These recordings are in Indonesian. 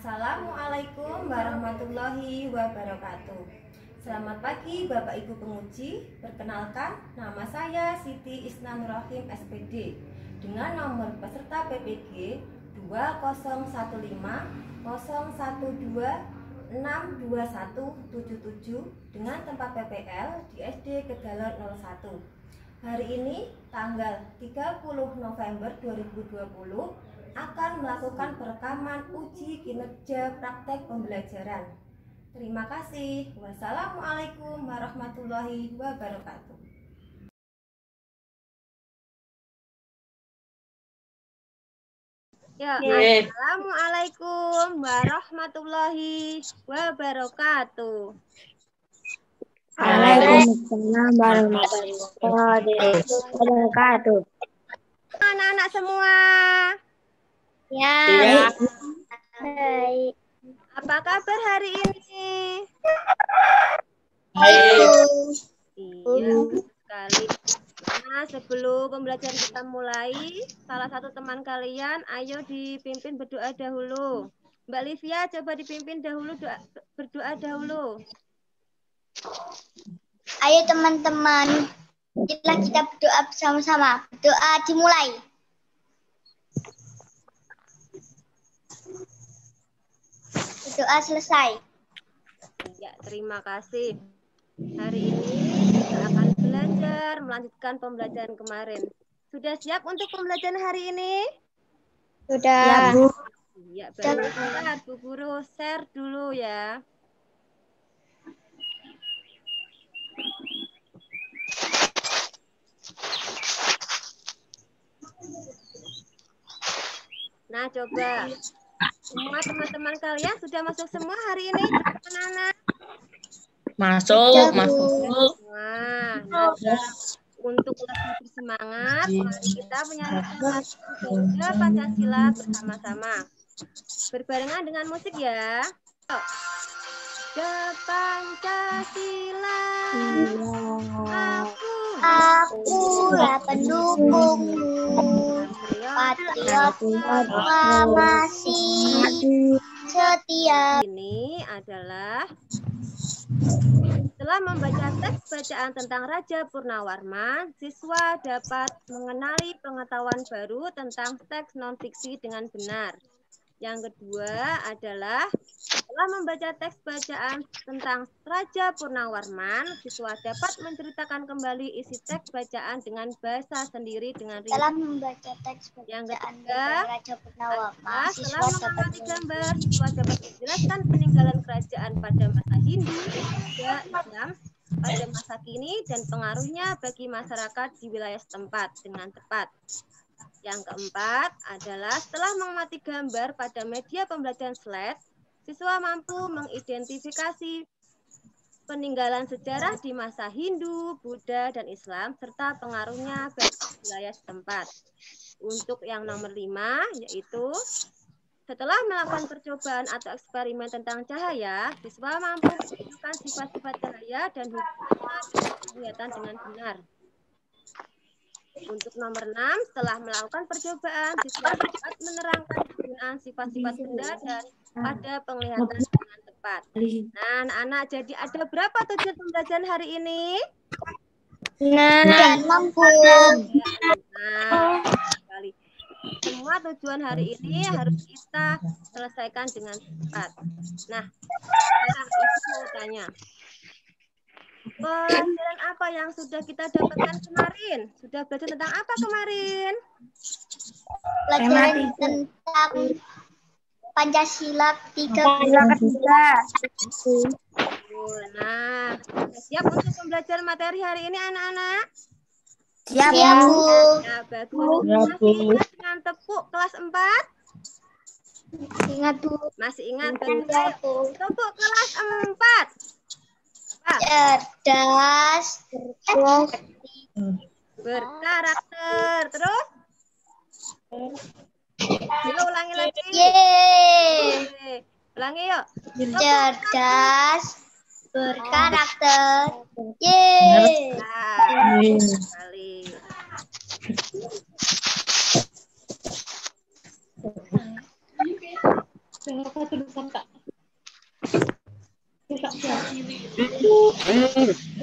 Assalamualaikum warahmatullahi wabarakatuh. Selamat pagi Bapak Ibu penguji. Perkenalkan, nama saya Siti Isna Nurrahim SPD dengan nomor peserta PPG 200150126177 dengan tempat PPL di SD Kedaler 01. Hari ini tanggal 30 November 2020 akan melakukan perekaman uji kinerja praktek pembelajaran. Terima kasih. Wassalamualaikum warahmatullahi wabarakatuh. Ya, assalamualaikum warahmatullahi wabarakatuh. Waalaikumsalam warahmatullahi wabarakatuh. Anak-anak semua. Ya. Baik. Apa kabar hari ini? Baik. Iya, sekali. Nah, sebelum pembelajaran kita mulai, salah satu teman kalian, ayo dipimpin berdoa dahulu. Mbak Livia, coba dipimpin dahulu, berdoa dahulu. Ayo teman-teman, kita berdoa bersama-sama. Doa dimulai. Doa selesai. Ya, terima kasih. Hari ini kita akan belajar melanjutkan pembelajaran kemarin. Sudah siap untuk pembelajaran hari ini? Sudah. Ya, Bu. Ya, baik. Bu Guru share dulu ya. Nah, coba. Semua teman-teman kalian sudah masuk semua hari ini, anak-anak? Masuk. Nah, untuk lebih bersemangat, mari kita menyanyikan lagu Pancasila bersama-sama. Berbarengan dengan musik ya. Pancasila, akulah pendukungmu, patriot proklamasi setia. Ini adalah setelah membaca teks bacaan tentang Raja Purnawarman, siswa dapat mengenali pengetahuan baru tentang teks non-fiksi dengan benar. Yang kedua adalah setelah membaca teks bacaan tentang Raja Purnawarman, siswa dapat menceritakan kembali isi teks bacaan dengan bahasa sendiri dengan ringkas. Setelah membaca teks bacaan tentang Raja Purnawarman, setelah mengamati gambar, siswa dapat menjelaskan peninggalan kerajaan pada masa Hindu dan Islam pada masa kini dan pengaruhnya bagi masyarakat di wilayah setempat dengan tepat. Yang keempat adalah setelah mengamati gambar pada media pembelajaran slide, siswa mampu mengidentifikasi peninggalan sejarah di masa Hindu, Buddha, dan Islam, serta pengaruhnya bagi wilayah setempat. Untuk yang nomor 5, yaitu setelah melakukan percobaan atau eksperimen tentang cahaya, siswa mampu menentukan sifat-sifat cahaya dan hubungannya dengan penglihatan dengan benar. Untuk nomor 6, setelah melakukan percobaan, siswa dapat menerangkan penggunaan sifat-sifat benda dan pada penglihatan dengan tepat. Nah, anak-anak, jadi ada berapa tujuan pembelajaran hari ini? Nah, sekali. Semua tujuan hari ini harus kita selesaikan dengan tepat. Nah, sekarang Ibu mau tanya. Pelajaran apa yang sudah kita dapatkan kemarin? Sudah belajar tentang apa kemarin? Pelajaran tentang Pancasila 3. Nah, siap untuk pembelajaran materi hari ini anak-anak? Siap, Bu. Ya, bagus. Masih ingat dengan tepuk kelas 4? Ingat, Bu. Masih ingat? Bagus. Tepuk kelas 4. Cerdas, berkarakter. Terus? Yuk, ulangi lagi. Yeay. Ulangi yuk. Cerdas, berkarakter. Yeay. Nah, sekali.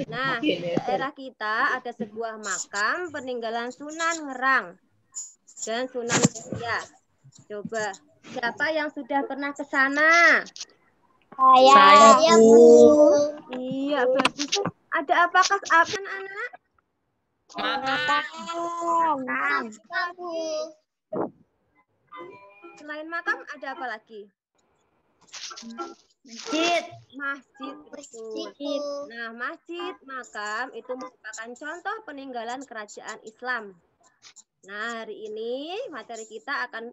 Nah, di daerah kita ada sebuah makam peninggalan Sunan Ngerang dan Sunan Muria. Coba, siapa yang sudah pernah ke sana? Saya, Bu. Iya, bagus. Ada apakah anak? Makam, Bu. Selain makam ada apa lagi? Masjid. Masjid, betul. Nah, masjid, makam itu merupakan contoh peninggalan kerajaan Islam. Nah, hari ini materi kita akan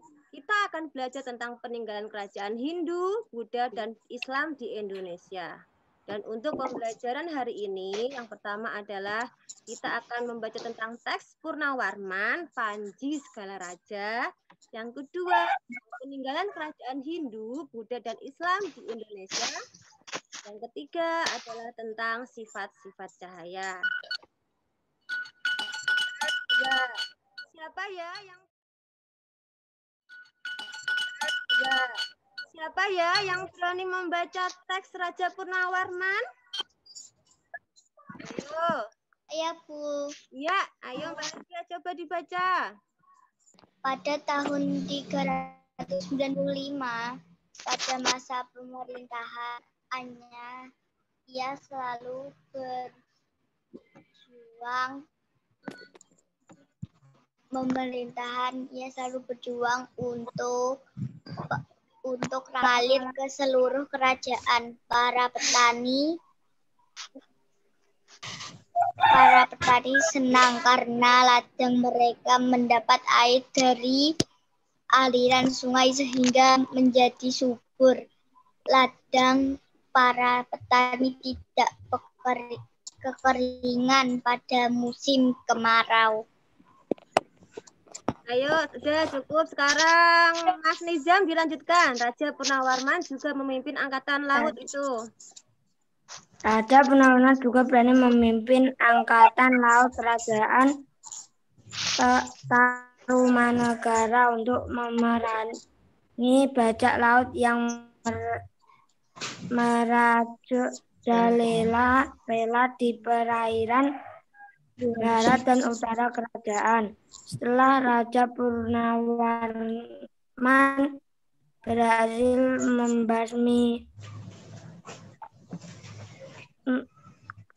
belajar tentang peninggalan kerajaan Hindu, Buddha, dan Islam di Indonesia. Dan untuk pembelajaran hari ini, yang pertama adalah kita akan membaca tentang teks Purnawarman, Panji Segala Raja. Yang kedua, peninggalan kerajaan Hindu, Buddha, dan Islam di Indonesia. Yang ketiga adalah tentang sifat-sifat cahaya. Siapa ya yang berani membaca teks Raja Purnawarman? Ayo. Iya, Bu. Ya, ayo Mbak Lia coba dibaca. Pada tahun 395, pada masa pemerintahannya, ia selalu berjuang untuk mengalir ke seluruh kerajaan. Para petani senang karena ladang mereka mendapat air dari aliran sungai sehingga menjadi subur. Ladang para petani tidak kekeringan pada musim kemarau. Ayo, sudah cukup. Sekarang Mas Nizam dilanjutkan. Raja Purnawarman juga memimpin angkatan laut itu. Raja Purnawarman juga berani memimpin angkatan laut kerajaan Tarumanegara untuk memerangi bajak laut yang merajalela di perairan barat dan utara kerajaan. Setelah Raja Purnawarman berhasil membasmi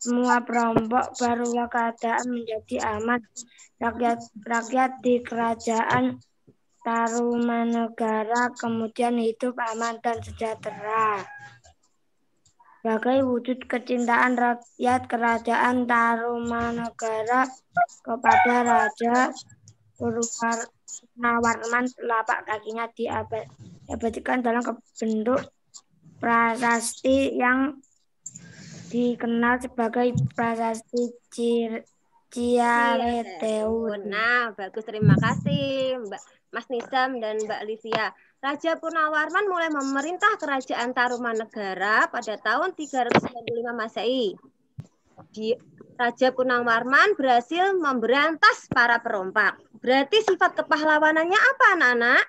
semua perampok, barulah keadaan menjadi aman. Rakyat di kerajaan Tarumanegara kemudian hidup aman dan sejahtera. Sebagai wujud kecintaan rakyat kerajaan Tarumanegara kepada Raja Purnawarman, telapak kakinya diabadikan dalam bentuk prasasti yang dikenal sebagai prasasti Ciareteun. Nah, bagus, terima kasih Mas Nizam dan Mbak Livia. Raja Purnawarman mulai memerintah kerajaan Tarumanegara pada tahun 395 Masehi. Raja Purnawarman berhasil memberantas para perompak. Berarti sifat kepahlawanannya apa, anak-anak?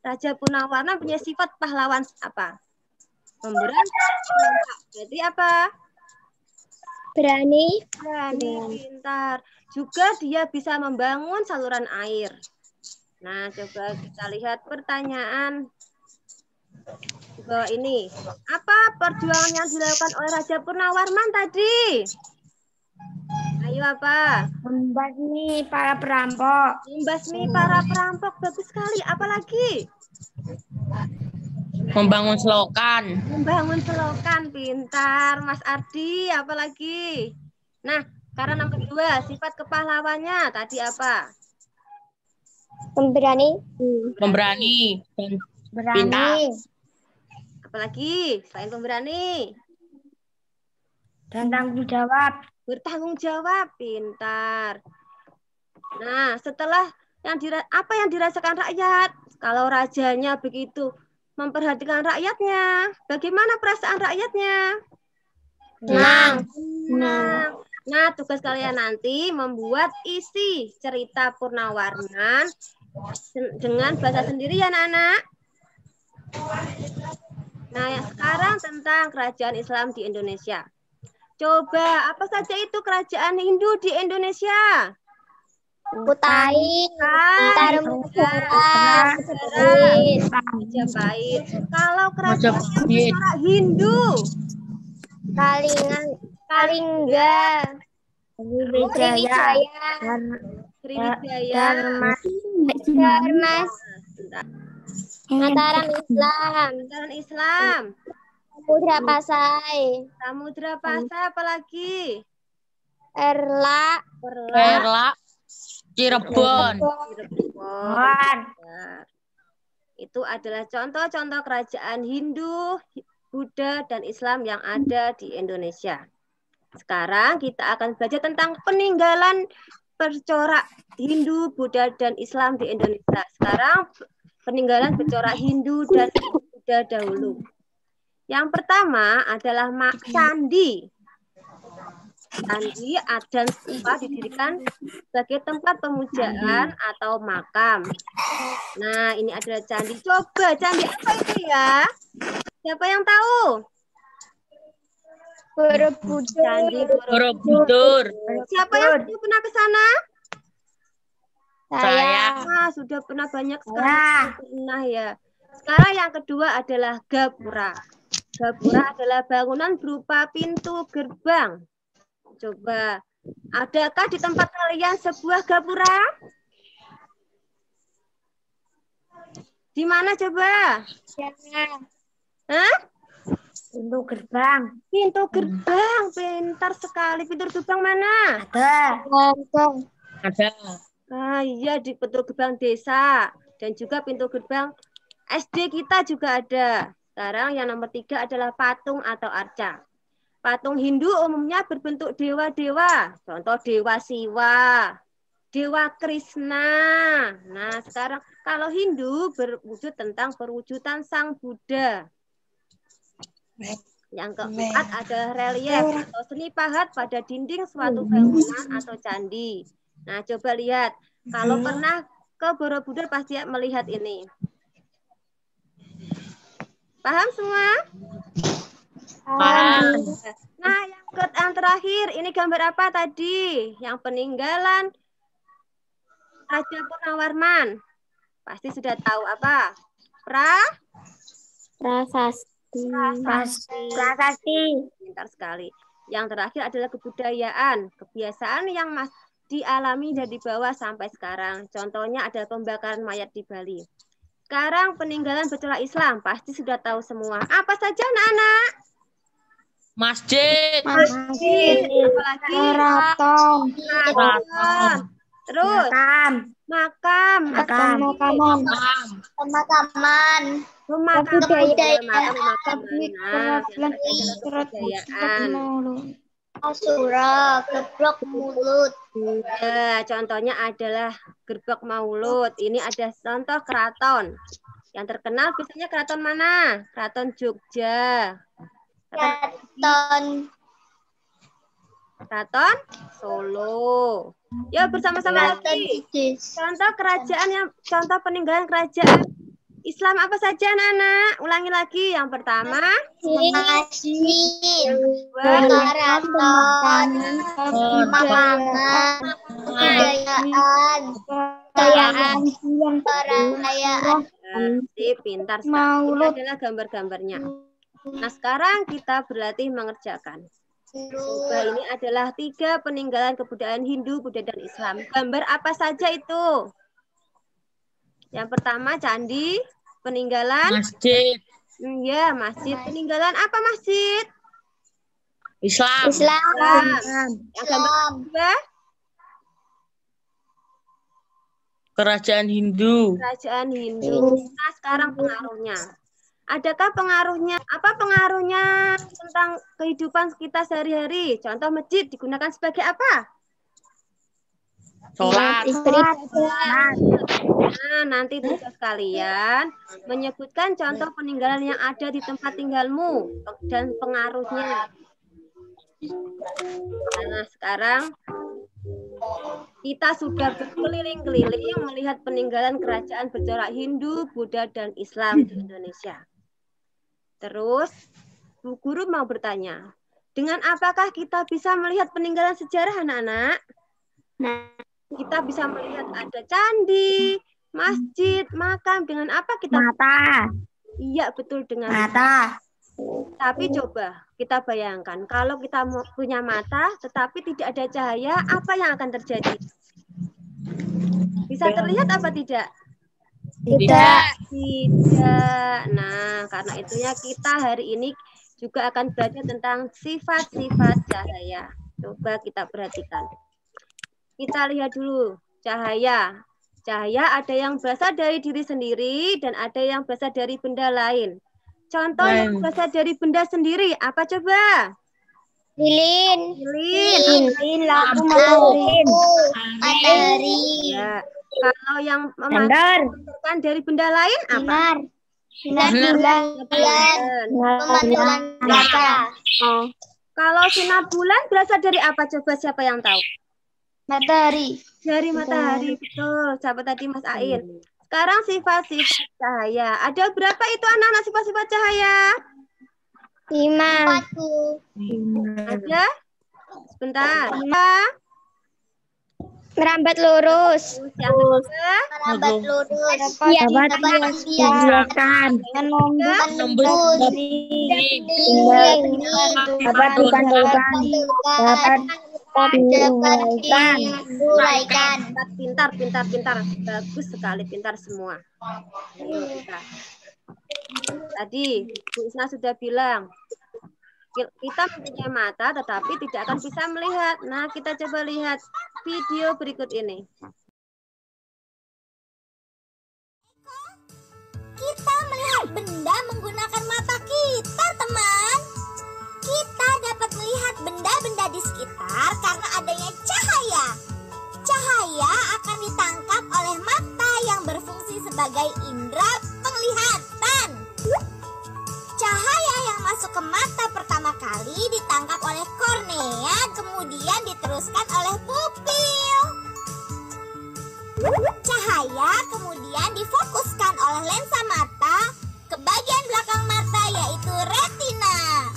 Raja Purnawarman punya sifat pahlawan apa? Memberantas perompak. Berarti apa? Berani, pintar. Juga dia bisa membangun saluran air. Nah, coba kita lihat pertanyaan di bawah ini. Apa perjuangan yang dilakukan oleh Raja Purnawarman tadi? Ayo apa? Membasmi para perampok. Membasmi para perampok, bagus sekali. Apalagi? Membangun selokan. Membangun selokan, pintar. Mas Ardi, apalagi? Nah, karena yang kedua, sifat kepahlawannya tadi apa? pemberani, Pintar. Apalagi selain pemberani? Dan tanggung jawab. Bertanggung jawab, pintar. Nah, setelah apa yang dirasakan rakyat? Kalau rajanya begitu memperhatikan rakyatnya, bagaimana perasaan rakyatnya? Senang. Nah, tugas kalian nanti membuat isi cerita Purnawarman dengan bahasa sendiri ya, anak-anak. Nah, yang sekarang tentang kerajaan Islam di Indonesia. Coba, apa saja itu kerajaan Hindu di Indonesia? Kutai, Tarumanegara, Majapahit. Kalau kerajaan yang Majapahit. bercorak Hindu, Kalingga, Sriwijaya, Sriwijaya, Darmas, Mataram Islam, Jalan Islam, Samudra Pasai, Samudra Pasai, apalagi? Erla, Perla, Cirebon. Cirebon. Itu adalah contoh-contoh kerajaan Hindu, Buddha, dan Islam yang ada di Indonesia. Sekarang kita akan belajar tentang peninggalan bercorak Hindu, Buddha, dan Islam di Indonesia. Sekarang peninggalan bercorak Hindu dan Buddha dahulu. Yang pertama adalah candi. Candi dan stupa didirikan sebagai tempat pemujaan atau makam. Nah, ini adalah candi. Coba, candi apa itu ya? Siapa yang tahu? Candi Borobudur. Siapa yang sudah pernah ke sana? Saya. Nah, sudah pernah banyak sekali. Pernah ya. Sekarang yang kedua adalah gapura. Gapura adalah bangunan berupa pintu gerbang. Coba, adakah di tempat kalian sebuah gapura? Di mana coba? Hah? Pintu gerbang. Pintu gerbang, pintar sekali. Pintu gerbang mana? Ada. Ah, iya, di pintu gerbang desa. Dan juga pintu gerbang SD kita juga ada. Sekarang yang nomor 3 adalah patung atau arca. Patung Hindu umumnya berbentuk dewa-dewa. Contoh Dewa Siwa, Dewa Krishna. Nah, sekarang kalau Hindu berwujud tentang perwujudan Sang Buddha. Yang keempat ada relief atau seni pahat pada dinding suatu bangunan atau candi. Nah, coba lihat. Kalau pernah ke Borobudur pasti melihat ini. Paham semua? Paham. Nah, yang terakhir, ini gambar apa tadi? Yang peninggalan Raja Purnawarman. Pasti sudah tahu apa? Prasasti. Pintar sekali. Yang terakhir adalah kebudayaan. Kebiasaan yang dialami dan dibawa sampai sekarang. Contohnya ada pembakaran mayat di Bali. Sekarang peninggalan bercorak Islam. Pasti sudah tahu semua. Apa saja anak-anak? Masjid. Apalagi? Keraton. Terus? Makam. Pemakaman. Kebudayaan. Asura, gebrek mulut. Ya, contohnya adalah gerbek maulud. Ini ada contoh keraton. Yang terkenal biasanya keraton mana? Keraton Jogja. Keraton Solo. Yuk bersama-sama lagi. Contoh contoh peninggalan kerajaan Islam apa saja, anak-anak? Ulangi lagi. Yang pertama, masjid, keraton, pemakaman, perayaan. Pintar sekali. Ini adalah gambar-gambarnya. Nah, sekarang kita berlatih mengerjakan. Coba, ini adalah 3 peninggalan kebudayaan Hindu, Buddha, dan Islam. Gambar apa saja itu? Yang pertama candi, peninggalan Masjid. Ya, masjid. Peninggalan apa masjid? Islam. Yang gambar kedua? Kerajaan Hindu. Kerajaan Hindu. Nah, sekarang pengaruhnya. Adakah pengaruhnya? Apa pengaruhnya tentang kehidupan kita sehari-hari? Contoh masjid digunakan sebagai apa? Sholat. Nah, nanti tugas kalian menyebutkan contoh peninggalan yang ada di tempat tinggalmu dan pengaruhnya. Nah, sekarang kita sudah berkeliling-keliling melihat peninggalan kerajaan bercorak Hindu, Buddha, dan Islam di Indonesia. Terus, Bu Guru mau bertanya, Dengan apakah kita bisa melihat peninggalan sejarah, anak-anak? Nah, Kita bisa melihat ada candi, masjid, makam. Dengan apa kita? mata. Iya, betul, dengan Mata. Tapi coba kita bayangkan, kalau kita punya mata tetapi tidak ada cahaya, apa yang akan terjadi? Bisa terlihat apa tidak? Tidak. Tidak. Nah, karena itunya kita hari ini juga akan belajar tentang sifat-sifat cahaya. Coba kita perhatikan. Kita lihat dulu cahaya. Cahaya ada yang berasal dari diri sendiri dan ada yang berasal dari benda lain. Contoh yang berasal dari benda sendiri, apa coba? Lilin. Lilin. Lampu, Matahari. Ya. Kalau yang Sender. memancarkan dari benda lain apa? Sinar bulan. Pemantulan kaca. Kalau sinar bulan berasal dari apa? Coba siapa yang tahu? Matahari. Dari matahari, betul. Siapa tadi Mas Ain? Sekarang sifat-sifat cahaya. Ada berapa itu anak-anak sifat-sifat cahaya? 5. Ada? Sebentar. 5. Merambat lurus. Yang kedua? Merambat lurus. Dapat dijelaskan. Menembus. Dapat dipantulkan. Dapat diuraikan. Pintar. Bagus sekali, pintar semua. Ayo kita. Tadi Bu Isna sudah bilang, kita mempunyai mata tetapi tidak akan bisa melihat. Nah, kita coba lihat video berikut ini. Kita melihat benda menggunakan mata kita, teman. Kita dapat melihat benda-benda di sekitar karena adanya cahaya. Cahaya akan ditangkap oleh mata yang berfungsi sebagai indera penglihatan. Cahaya yang masuk ke mata pertama kali ditangkap oleh kornea, kemudian diteruskan oleh pupil. Cahaya kemudian difokuskan oleh lensa mata ke bagian belakang mata, yaitu retina.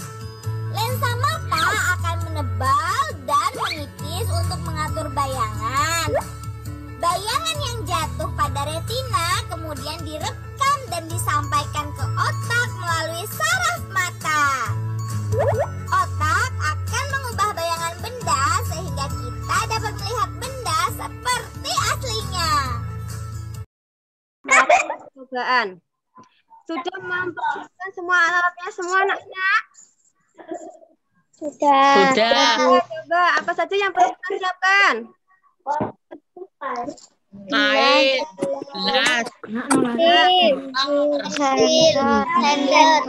Lensa mata akan menebal dan menipis untuk mengatur bayangan. Bayangan yang jatuh pada retina kemudian direkam dan disampaikan ke otak melalui saraf mata. Otak akan mengubah bayangan benda sehingga kita dapat melihat benda seperti aslinya. Percobaan. Sudah mempersiapkan semua alatnya semua anak-anak? Sudah. Coba apa saja yang perlu kita siapkan? Air, gelas, Sender,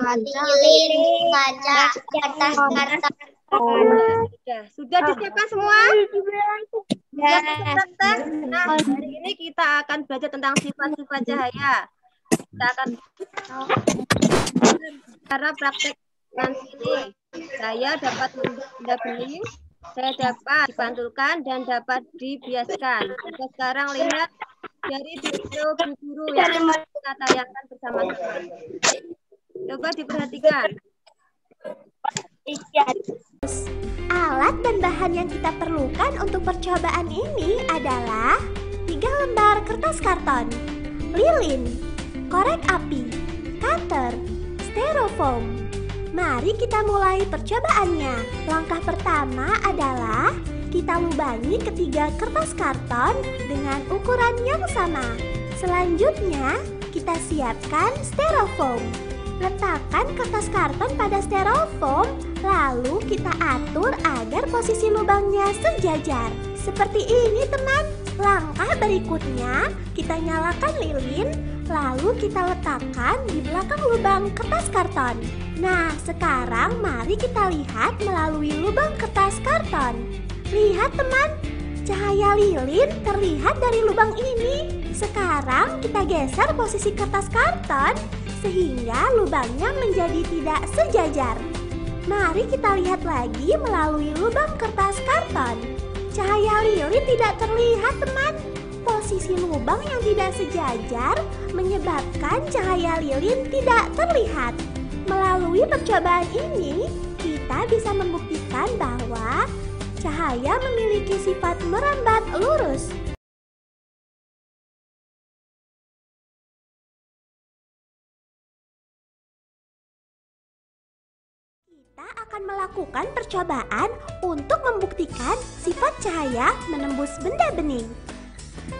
lilin, kaca, kertas, Sudah disiapkan semua? Nah, hari ini kita akan belajar tentang sifat-sifat cahaya. Kita akan cara praktek nanti ini. Saya dapat membuat benda bening, saya dapat dipantulkan dan dapat dibiaskan. Kita sekarang lihat dari video Bu Guru yang kita tayangkan bersama-sama. Coba diperhatikan. Alat dan bahan yang kita perlukan untuk percobaan ini adalah 3 lembar kertas karton, lilin, korek api, cutter, styrofoam. Mari kita mulai percobaannya. Langkah pertama adalah kita lubangi ketiga kertas karton dengan ukuran yang sama. Selanjutnya, kita siapkan styrofoam. Letakkan kertas karton pada styrofoam, lalu kita atur agar posisi lubangnya sejajar. Seperti ini, teman. Langkah berikutnya, kita nyalakan lilin, lalu kita letakkan di belakang lubang kertas karton. Nah, sekarang mari kita lihat melalui lubang kertas karton. Lihat, teman, cahaya lilin terlihat dari lubang ini. Sekarang kita geser posisi kertas karton sehingga lubangnya menjadi tidak sejajar. Mari kita lihat lagi melalui lubang kertas karton. Cahaya lilin tidak terlihat, teman. Posisi lubang yang tidak sejajar menyebabkan cahaya lilin tidak terlihat. Melalui percobaan ini, kita kita bisa membuktikan bahwa cahaya memiliki sifat merambat lurus. Kita akan melakukan percobaan untuk membuktikan sifat cahaya menembus benda bening.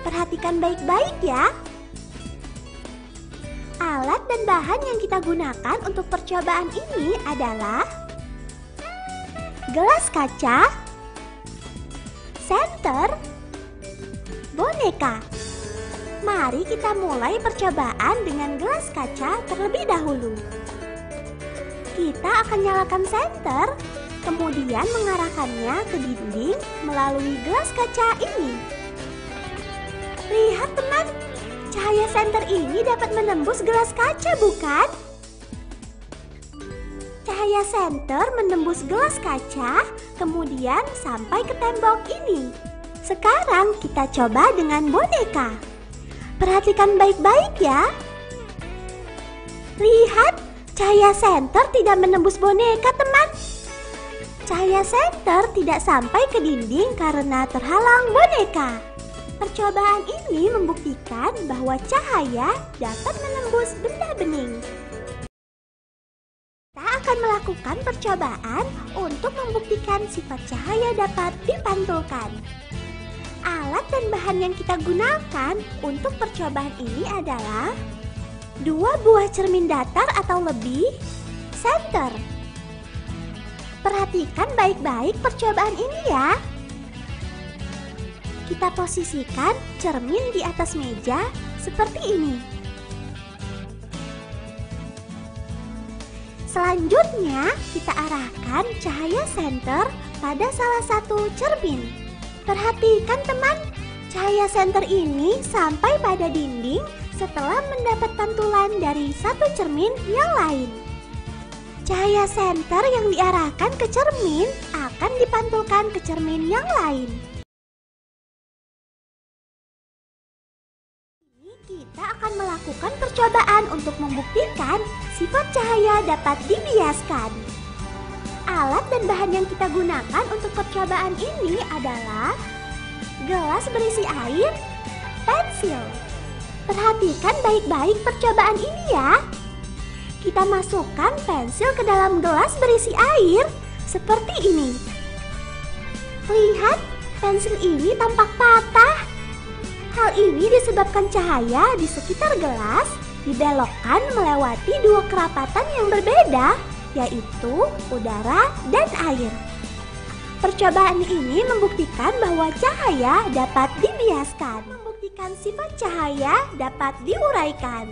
Perhatikan baik-baik ya. Alat dan bahan yang kita gunakan untuk percobaan ini adalah gelas kaca, senter, boneka. Mari kita mulai percobaan dengan gelas kaca terlebih dahulu. Kita akan nyalakan senter, kemudian mengarahkannya ke dinding melalui gelas kaca ini. Lihat teman, cahaya senter ini dapat menembus gelas kaca, bukan? Cahaya senter menembus gelas kaca, kemudian sampai ke tembok ini. Sekarang kita coba dengan boneka. Perhatikan baik-baik ya. Lihat, cahaya senter tidak menembus boneka, teman. Cahaya senter tidak sampai ke dinding karena terhalang boneka. Percobaan ini membuktikan bahwa cahaya dapat menembus benda bening. Kita akan melakukan percobaan untuk membuktikan sifat cahaya dapat dipantulkan. Alat dan bahan yang kita gunakan untuk percobaan ini adalah 2 buah cermin datar atau lebih, senter. Perhatikan baik-baik percobaan ini ya. Kita posisikan cermin di atas meja seperti ini. Selanjutnya, kita arahkan cahaya senter pada salah satu cermin. Perhatikan teman, cahaya senter ini sampai pada dinding setelah mendapat pantulan dari satu cermin yang lain. Cahaya senter yang diarahkan ke cermin akan dipantulkan ke cermin yang lain. Kita akan melakukan percobaan untuk membuktikan sifat cahaya dapat dibiaskan. Alat dan bahan yang kita gunakan untuk percobaan ini adalah gelas berisi air, pensil. Perhatikan baik-baik percobaan ini ya. Kita masukkan pensil ke dalam gelas berisi air seperti ini. Lihat, pensil ini tampak patah. Hal ini disebabkan cahaya di sekitar gelas dibelokkan melewati 2 kerapatan yang berbeda, yaitu udara dan air. Percobaan ini membuktikan bahwa cahaya dapat dibiaskan. Membuktikan sifat cahaya dapat diuraikan.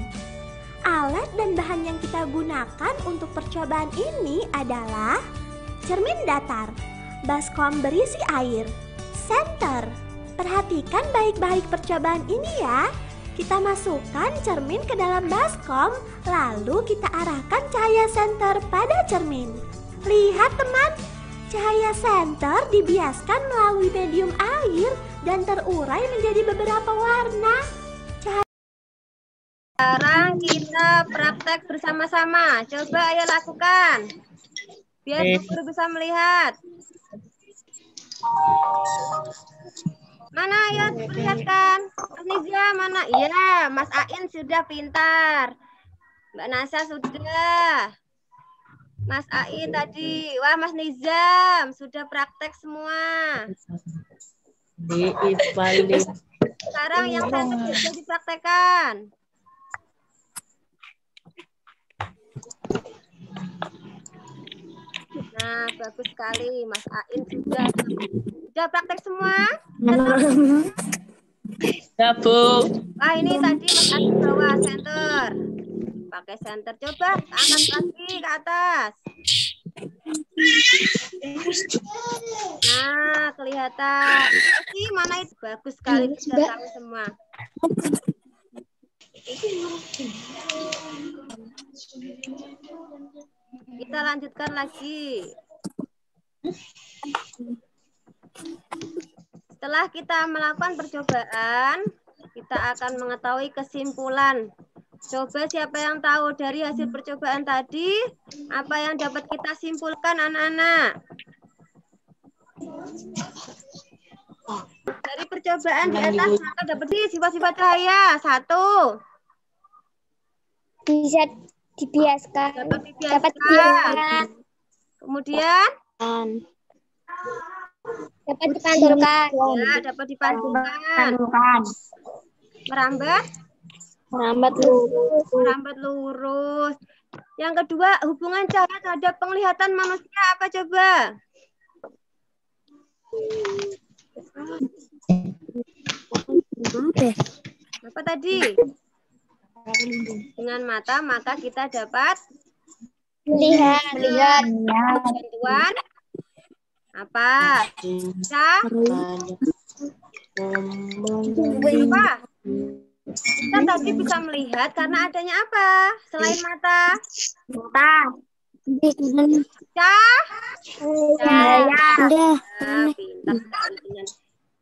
Alat dan bahan yang kita gunakan untuk percobaan ini adalah cermin datar, baskom berisi air, senter. Perhatikan baik-baik percobaan ini ya. Kita masukkan cermin ke dalam baskom, lalu kita arahkan cahaya senter pada cermin. Lihat teman, cahaya senter dibiaskan melalui medium air dan terurai menjadi beberapa warna. Sekarang kita praktek bersama-sama. Coba ayo lakukan, biar guru bisa melihat. Mana ya, perlihatkan. Mas Niza mana? Iya, Mas Ain sudah pintar. Mbak Nasa sudah. Mas Ain tadi. Wah, Mas Nizam sudah praktek semua. Sekarang yang saya sudah dipraktekkan. Nah, bagus sekali. Mas Ain sudah praktek semua? Ya, Bu. Wah, ini tadi Mas Ain bawa senter. Pakai senter. Coba angkat lagi ke atas. Nah, kelihatan. Ini mana itu? Bagus sekali. Sudah tahu semua. Kita lanjutkan lagi. Setelah kita melakukan percobaan, kita akan mengetahui kesimpulan Coba siapa yang tahu dari hasil percobaan tadi, apa yang dapat kita simpulkan anak-anak? Dari percobaan di atas maka dapat sifat-sifat cahaya. 1. Bisa dibiaskan. Dapat dibiaskan. Kemudian? Dapat dipantulkan. Ya, dapat dipantulkan. Merambat? Merambat lurus. Yang kedua, hubungan cahaya terhadap penglihatan manusia apa coba? Apa tadi? Dengan mata maka kita dapat Melihat. bantuan apa? Apa? Kita tadi bisa melihat karena adanya apa? Selain mata? Cahaya. Pintar sekali. Dengan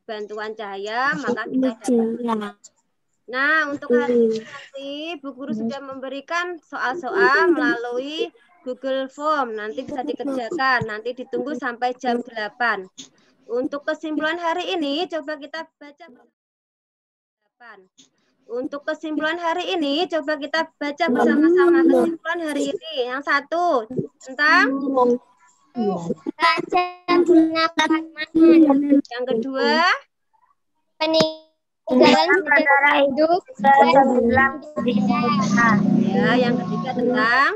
bantuan cahaya maka kita dapat. Nah, untuk hari ini nanti Bu Guru sudah memberikan soal-soal melalui Google Form. Nanti bisa dikerjakan. Nanti ditunggu sampai jam 8. Untuk kesimpulan hari ini, coba kita baca. Untuk kesimpulan hari ini, coba kita baca bersama-sama kesimpulan hari ini. Yang 1, tentang yang kedua, peninggalan hidup. ya, yang ketiga tentang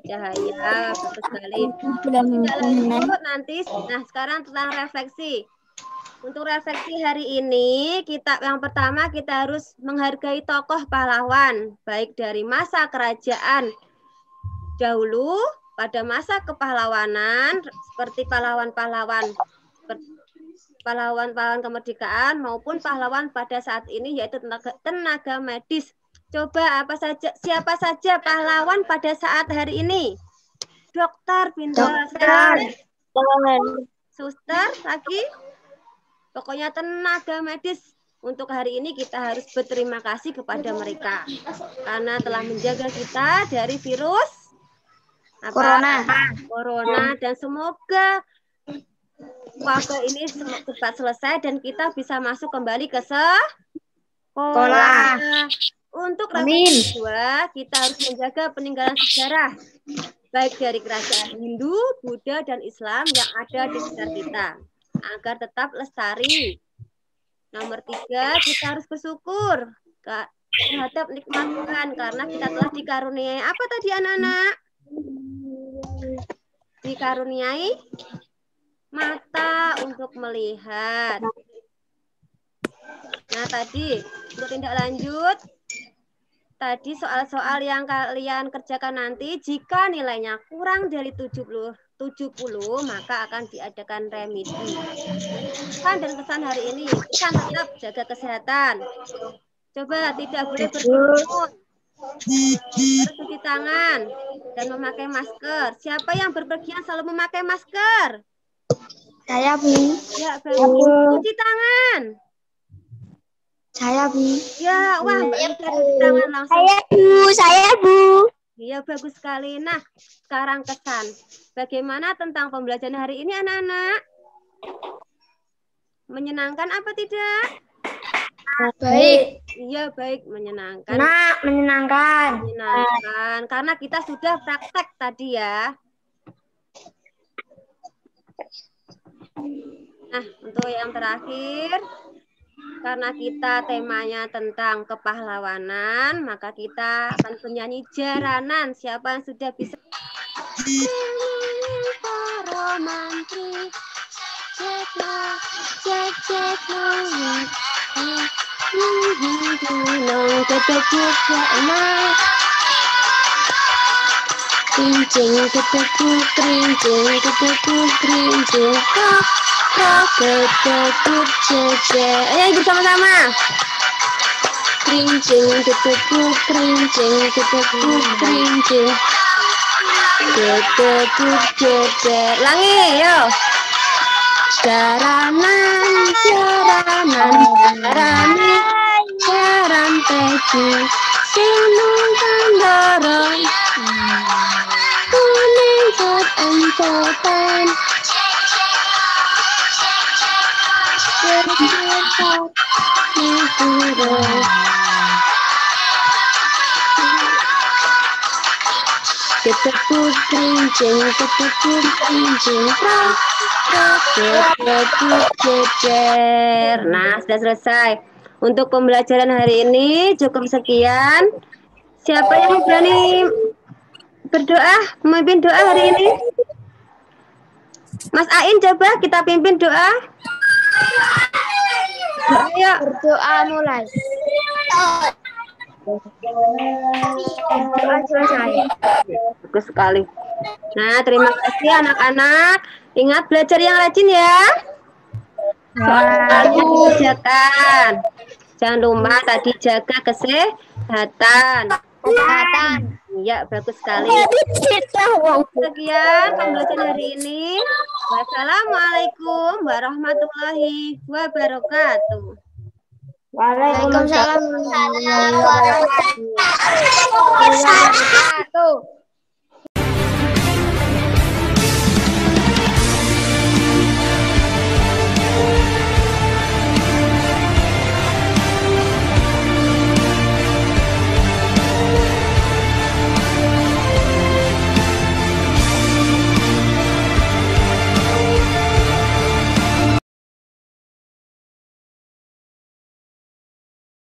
cahaya. Betul sekali. Tidak lanjut nanti. Nah, sekarang tentang refleksi. Untuk refleksi hari ini, yang pertama kita harus menghargai tokoh pahlawan, baik dari masa kerajaan dahulu, pada masa kepahlawanan, seperti pahlawan-pahlawan kemerdekaan maupun pahlawan pada saat ini, yaitu tenaga medis. Coba siapa saja pahlawan pada saat hari ini? Dokter, pintar. Suster, lagi? Pokoknya tenaga medis. Untuk hari ini kita harus berterima kasih kepada mereka karena telah menjaga kita dari virus Corona, dan semoga wabah ini cepat selesai dan kita bisa masuk kembali ke sekolah. Untuk refleksi kedua, kita harus menjaga peninggalan sejarah baik dari kerajaan Hindu, Buddha, dan Islam yang ada di sekitar kita agar tetap lestari. Nomor 3, kita harus bersyukur terhadap nikmat Tuhan karena kita telah dikaruniai apa tadi anak-anak? Dikaruniai mata untuk melihat. Nah, tadi untuk tindak lanjut, tadi soal-soal yang kalian kerjakan nanti, jika nilainya kurang dari 70, maka akan diadakan remedi. Pesan dan kesan hari ini, pesan tetap jaga kesehatan. Coba tidak boleh berkerumun, harus cuci tangan dan memakai masker. Siapa yang berpergian selalu memakai masker? Saya, Bu. Ya, bagus. Cuci tangan. Saya, Bu. Ya, wah, Mbak Ida cuci tangan langsung. Saya, Bu. Iya, bagus sekali. Nah, sekarang kesan. Bagaimana tentang pembelajaran hari ini, anak-anak? Menyenangkan apa tidak? Baik. Iya, baik. Menyenangkan. Nah, menyenangkan. Menyenangkan. Karena kita sudah praktek tadi ya. Nah, untuk yang terakhir, karena kita temanya tentang kepahlawanan, maka kita akan bernyanyi jaranan. Siapa yang sudah bisa? Para mantri, Kerincing ketekuk, kerincing ketekuk, kerincing ketekuk, cecek. Ayo bersama-sama. Kerincing ketekuk, kerincing ketekuk, kerincing ketekuk, cecek. Ulangi, yuk. Jaranan, jaranan, jaranan. pagi, senungkan dorong, kuning cat empotan, ketepuk kerincing, ketepuk kerincing, ketepuk cecer. Nah, sudah selesai. Untuk pembelajaran hari ini cukup sekian. Siapa yang berani berdoa, memimpin doa hari ini? Mas Ain, coba kita pimpin doa. Ayo. Berdoa mulai. Doa selesai. Bagus sekali. Nah, terima kasih anak-anak. Ingat belajar yang rajin ya. Soalnya kesehatan. Jangan lupa tadi jaga kesehatan. Ya, bagus sekali. Sekian pembelajaran hari ini. Wassalamualaikum warahmatullahi wabarakatuh. Waalaikumsalam warahmatullahi wabarakatuh.